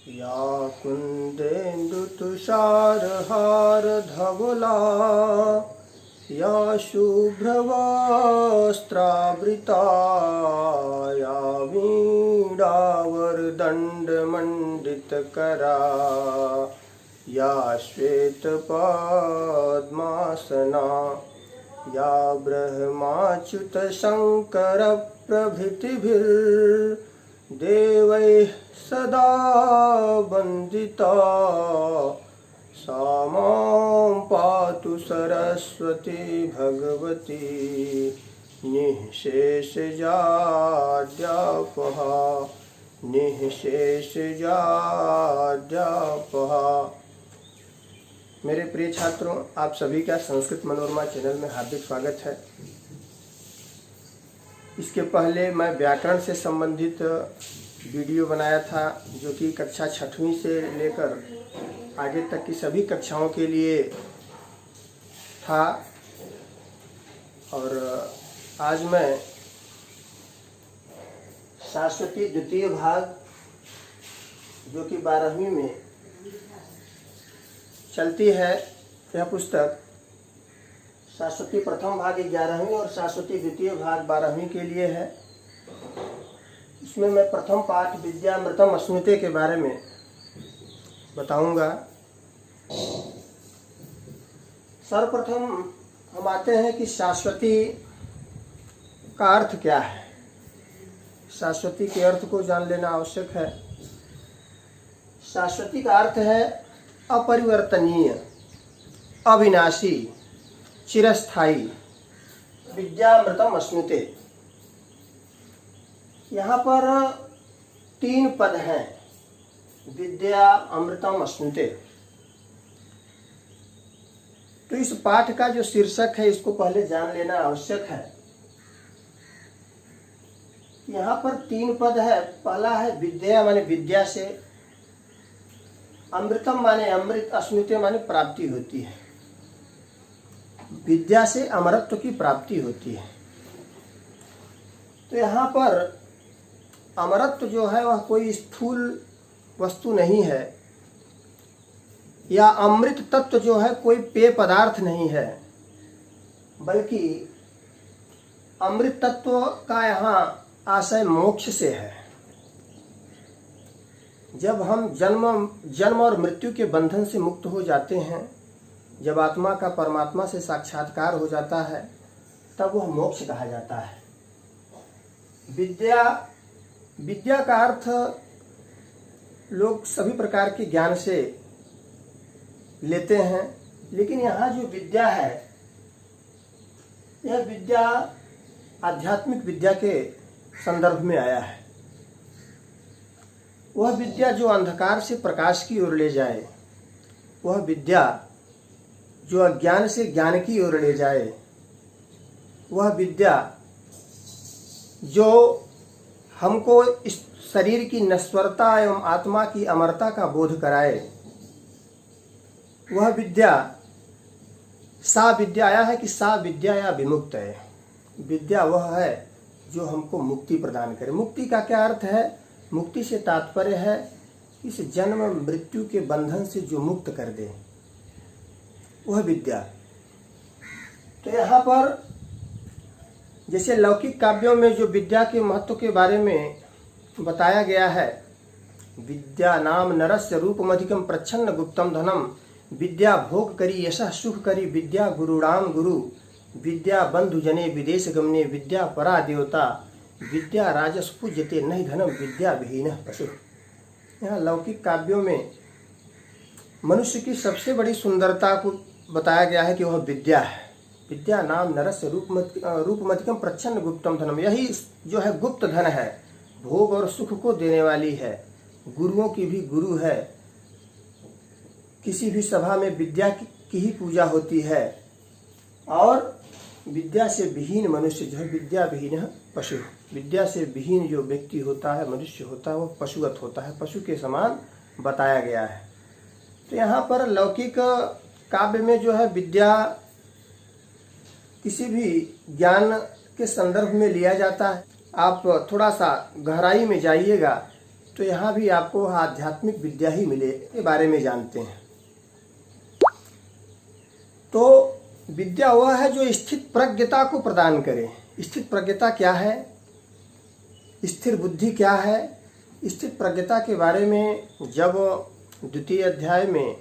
या कुन्देन्दुतुषारहारधवला या शुभ्रवस्त्रावृता या वीणावरदण्डमण्डितकरा या श्वेतपद्मासना या ब्रह्माच्युतशङ्करप्रभृतिभिर्देवैः सदा वन्दिता सा मां पातु सरस्वती भगवती निःशेषजाड्यापहा निःशेषजाड्यापहा। मेरे प्रिय छात्रों, आप सभी का संस्कृत मनोरमा चैनल में हार्दिक स्वागत है। इसके पहले मैं व्याकरण से संबंधित वीडियो बनाया था जो कि कक्षा 6वीं से लेकर आगे तक की सभी कक्षाओं के लिए था, और आज मैं सरस्वती द्वितीय भाग जो कि 12वीं में चलती है, यह पुस्तक सरस्वती प्रथम भाग 11वीं और सरस्वती द्वितीय भाग 12वीं के लिए है। इसमें मैं प्रथम पाठ विद्यामृतम अस्नुते के बारे में बताऊंगा। सर्वप्रथम हम आते हैं कि सरस्वती का अर्थ क्या है। सरस्वती के अर्थ को जान लेना आवश्यक है। सरस्वती का अर्थ है अपरिवर्तनीय, अविनाशी, चिरस्थायी, विद्यामृतम अस्नुते। यहाँ पर 3 पद हैं, विद्या अमृतम अस्नुते। तो इस पाठ का जो शीर्षक है इसको पहले जान लेना आवश्यक है। यहाँ पर 3 पद है। पहला है विद्या माने विद्या से, अमृतम माने अमृत, अस्नुते माने प्राप्ति होती है। विद्या से अमरत्व की प्राप्ति होती है। तो यहाँ पर अमरत्व जो है वह कोई स्थूल वस्तु नहीं है, या अमृत तत्व जो है कोई पेय पदार्थ नहीं है, बल्कि अमृत तत्व का यहाँ आशय मोक्ष से है। जब हम जन्म और मृत्यु के बंधन से मुक्त हो जाते हैं, जब आत्मा का परमात्मा से साक्षात्कार हो जाता है, तब वह मोक्ष कहा जाता है। विद्या का अर्थ लोग सभी प्रकार के ज्ञान से लेते हैं, लेकिन यहाँ जो विद्या है यह विद्या आध्यात्मिक विद्या के संदर्भ में आया है। वह विद्या जो अंधकार से प्रकाश की ओर ले जाए, वह विद्या जो अज्ञान से ज्ञान की ओर ले जाए, वह विद्या जो हमको इस शरीर की नश्वरता एवं आत्मा की अमरता का बोध कराए, वह विद्या सा विद्या आया है कि सा विद्या या विमुक्त है। विद्या वह है जो हमको मुक्ति प्रदान करे। मुक्ति का क्या अर्थ है? मुक्ति से तात्पर्य है इस जन्म मृत्यु के बंधन से जो मुक्त कर दे, वह विद्या। तो यहाँ पर जैसे लौकिक काव्यों में जो विद्या के महत्व के बारे में बताया गया है, विद्या नाम नरस्य रूपमधिकम प्रच्छन्न गुप्तम धनम, विद्या भोग करी यशः सुख करी, विद्या गुरुणाम गुरु, विद्या बंधु जने विदेश गमने, विद्या परा देवता, विद्या राजस पूज्यते नहीं धनम, विद्या विहीन पशु। यहाँ लौकिक काव्यों में मनुष्य की सबसे बड़ी सुंदरता को बताया गया है कि वह विद्या है। विद्या नाम नरस्य रूपमधिकम प्रच्छन्न गुप्तम धनम, यही जो है गुप्त धन है, भोग और सुख को देने वाली है, गुरुओं की भी गुरु है। किसी भी सभा में विद्या की ही पूजा होती है, और विद्या से विहीन मनुष्य जो है विद्या विहीन पशु। विद्या से विहीन जो व्यक्ति होता है, मनुष्य होता है, वह पशुवत होता है, पशु के समान बताया गया है। तो यहाँ पर लौकिक काव्य में जो है विद्या किसी भी ज्ञान के संदर्भ में लिया जाता है। आप थोड़ा सा गहराई में जाइएगा तो यहाँ भी आपको आध्यात्मिक विद्या ही मिले के बारे में जानते हैं। तो विद्या वह है जो स्थित प्रज्ञता को प्रदान करे। स्थित प्रज्ञता क्या है, स्थिर बुद्धि क्या है? स्थित प्रज्ञता के बारे में जब द्वितीय अध्याय में,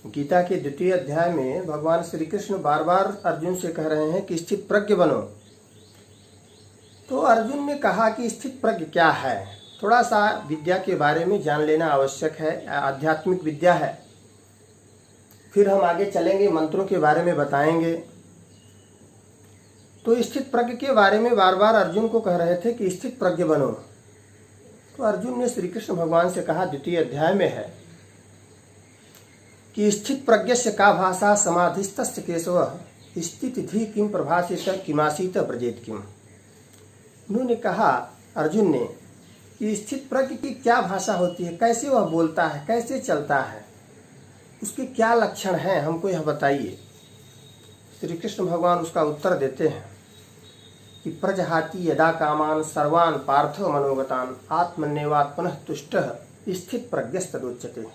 गीता के द्वितीय अध्याय में भगवान श्री कृष्ण बार बार अर्जुन से कह रहे हैं कि स्थित प्रज्ञ बनो, तो अर्जुन ने कहा कि स्थित प्रज्ञ क्या है? थोड़ा सा विद्या के बारे में जान लेना आवश्यक है, आध्यात्मिक विद्या है। फिर हम आगे चलेंगे, मंत्रों के बारे में बताएंगे। तो स्थित प्रज्ञ के बारे में बार बार अर्जुन को कह रहे थे कि स्थित प्रज्ञ बनो। तो अर्जुन ने श्री कृष्ण भगवान से कहा, द्वितीय अध्याय में है कि स्थित प्रज्ञस्य का भाषा समाधिस्तस्य केशव स्थित धी किम प्रभासित किमासीत ब्रजेत किम। उन्होंने कहा, अर्जुन ने, कि स्थित प्रज्ञ की क्या भाषा होती है, कैसे वह बोलता है, कैसे चलता है, उसके क्या लक्षण हैं, हमको यह बताइए। श्री कृष्ण भगवान उसका उत्तर देते हैं कि प्रजहाति यदा कामान सर्वान पार्थ मनोगतान आत्मन्यवात्मनः तुष्टः स्थित प्रज्ञस्तदुच्यते।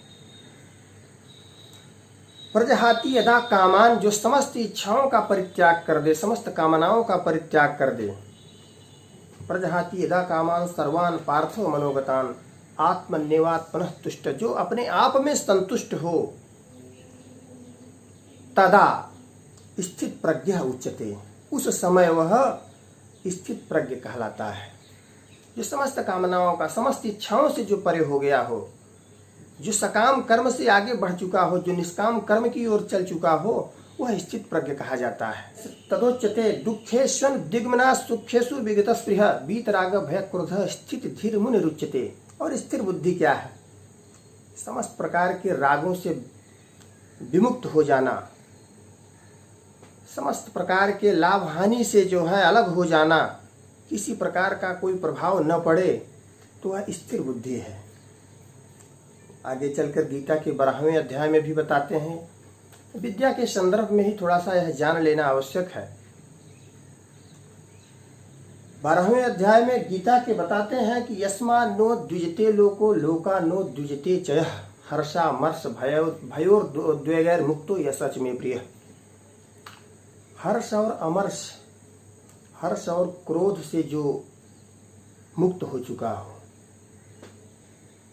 प्रजहाति यदा कामान, जो समस्त इच्छाओं का परित्याग कर दे, समस्त कामनाओं का परित्याग कर दे। प्रजहाति यदा कामान सर्वान पार्थ मनोगतान आत्मन्यवात्मनः तुष्ट, जो अपने आप में संतुष्ट हो, तदा स्थित प्रज्ञ उच्यते, उस समय वह स्थित प्रज्ञ कहलाता है। जो समस्त कामनाओं का, समस्त इच्छाओं से जो परे हो गया हो, जो सकाम कर्म से आगे बढ़ चुका हो, जो निष्काम कर्म की ओर चल चुका हो, वह स्थित प्रज्ञ कहा जाता है। तदोच्यते दुखेश्वन दिग्मना सुखेषु विगत स्पृह वीतराग भय क्रोध स्थित धीर मुनि रुच्यते। और स्थिर बुद्धि क्या है? समस्त प्रकार के रागों से विमुक्त हो जाना, समस्त प्रकार के लाभ हानि से जो है अलग हो जाना, किसी प्रकार का कोई प्रभाव न पड़े, तो वह स्थिर बुद्धि है। आगे चलकर गीता के 12वें अध्याय में भी बताते हैं। विद्या के संदर्भ में ही थोड़ा सा यह जान लेना आवश्यक है। 12वें अध्याय में गीता के बताते हैं कि यस्मा नो द्विजते लोको लोका नो द्विजते चयः हर्षा मर्ष भयोर्द्वेगैर मुक्तो यशच में प्रिय। हर्ष और अमर्ष, हर्ष और क्रोध से जो मुक्त हो चुका हो,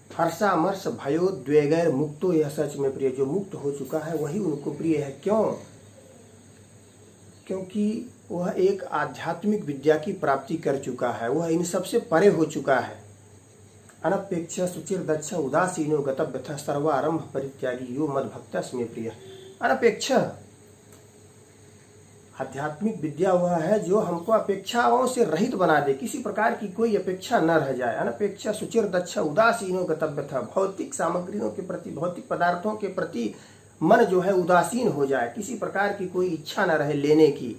हर्षामर्ष भयोद्वेगैर मुक्तो यह सच में प्रिय, जो मुक्त हो चुका है वही उनको प्रिय है। क्यों? क्योंकि वह एक आध्यात्मिक विद्या की प्राप्ति कर चुका है, वह इन सबसे परे हो चुका है। अनपेक्ष सुचिर दक्ष उदासीनो गतव्यथ सर्वारंभ परित्यागी यो मद भक्त में प्रिय। अनपेक्ष आध्यात्मिक विद्या वह है जो हमको अपेक्षाओं से रहित बना दे, किसी प्रकार की कोई अपेक्षा न रह जाए। अनपेक्षा सुचिर दक्ष उदासीनो गतव्यथ, भौतिक सामग्रियों के प्रति, भौतिक पदार्थों के प्रति मन जो है उदासीन हो जाए, किसी प्रकार की कोई इच्छा न रहे लेने की।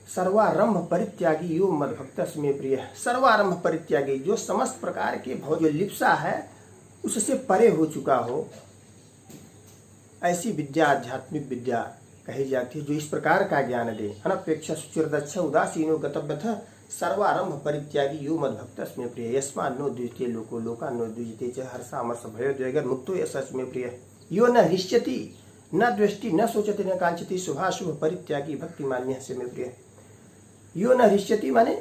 सर्वारंभ परित्यागी यो मद भक्त में प्रिय। सर्वारंभ परित्यागी, जो समस्त प्रकार के जो लिप्सा है उससे परे हो चुका हो, ऐसी विद्या आध्यात्मिक विद्या कही जाती है, जो इस प्रकार का ज्ञान दे। अनपेक्ष सुचिर्दक्ष उदासीनो गतव्यथ सर्वारंभ परित्यागी यो मद भक्त में प्रिय। यस्मा नो द्विजते लोको लोका नो द्विजते च हर्षामर्ष भयोद्वेगैर मुक्तो यशच में प्रिय। यो न हृष्यति न द्वेष्टि न सोचति न कांक्षति शुभाशुभ परित्यागी भक्तिमान्यः से में प्रिय। यो न हृष्यति माने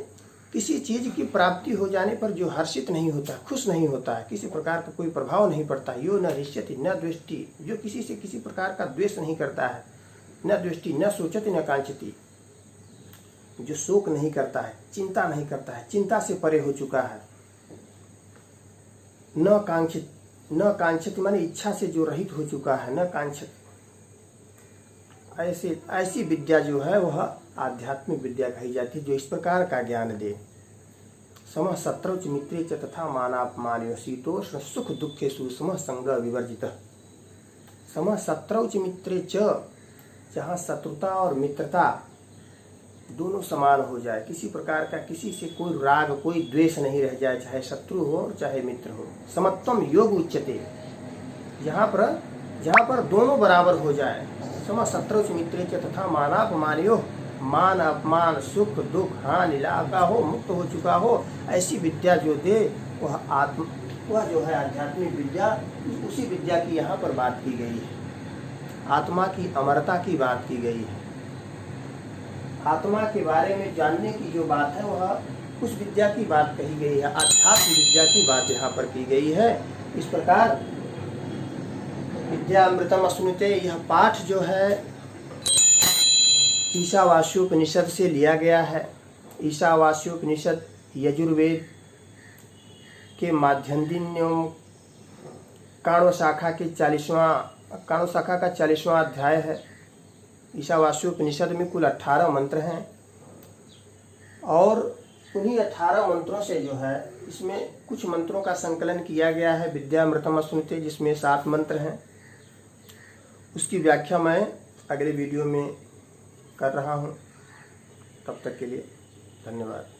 किसी चीज की प्राप्ति हो जाने पर जो हर्षित नहीं होता, खुश नहीं होता है, किसी प्रकार का कोई प्रभाव नहीं पड़ता। यो न हृष्यति न द्वेष्टि, जो किसी से किसी प्रकार का द्वेष नहीं करता है। न दृष्टि न सोचति न कांक्षति, जो शोक नहीं करता है, चिंता नहीं करता है, चिंता से परे हो चुका है। न कांक्षित माने इच्छा से जो रहित हो चुका है, न कांक्षित। ऐसी विद्या जो है वह आध्यात्मिक विद्या कही जाती है, जो इस प्रकार का ज्ञान दे। समः शत्रौ मित्रे च तथा मानापमानयो शीतोष्ण सुख दुखेषु समः संग विवर्जितः। समः शत्रौ मित्रे च, जहाँ शत्रुता और मित्रता दोनों समान हो जाए, किसी प्रकार का किसी से कोई राग कोई द्वेष नहीं रह जाए, चाहे शत्रु हो चाहे मित्र हो। समत्वम योग उच्यते, जहाँ पर दोनों बराबर हो जाए। सम शत्रु मित्रे च तथा मानापमानयो, मान अपमान सुख दुख हानि लाभ का हो, मुक्त हो चुका हो, ऐसी विद्या जो दे वह जो है आध्यात्मिक विद्या, उसी विद्या की यहाँ पर बात की गई है। आत्मा की अमरता की बात की गई है। आत्मा के बारे में जानने की जो बात है वह उस विद्या की बात कही गई है, आध्यात्म विद्या की बात यहाँ पर की गई है। इस प्रकार विद्यामृतम अश्नुते, यह पाठ जो है ईशावास्योपनिषद से लिया गया है। ईशावास्योपनिषद यजुर्वेद के माध्यन्दिन्यों काण्व शाखा का 40वां अध्याय है। ईशावास्योपनिषद में कुल 18 मंत्र हैं और उन्हीं 18 मंत्रों से जो है इसमें कुछ मंत्रों का संकलन किया गया है विद्यामृतम अश्नुते, जिसमें 7 मंत्र हैं। उसकी व्याख्या मैं अगले वीडियो में कर रहा हूँ। तब तक के लिए धन्यवाद।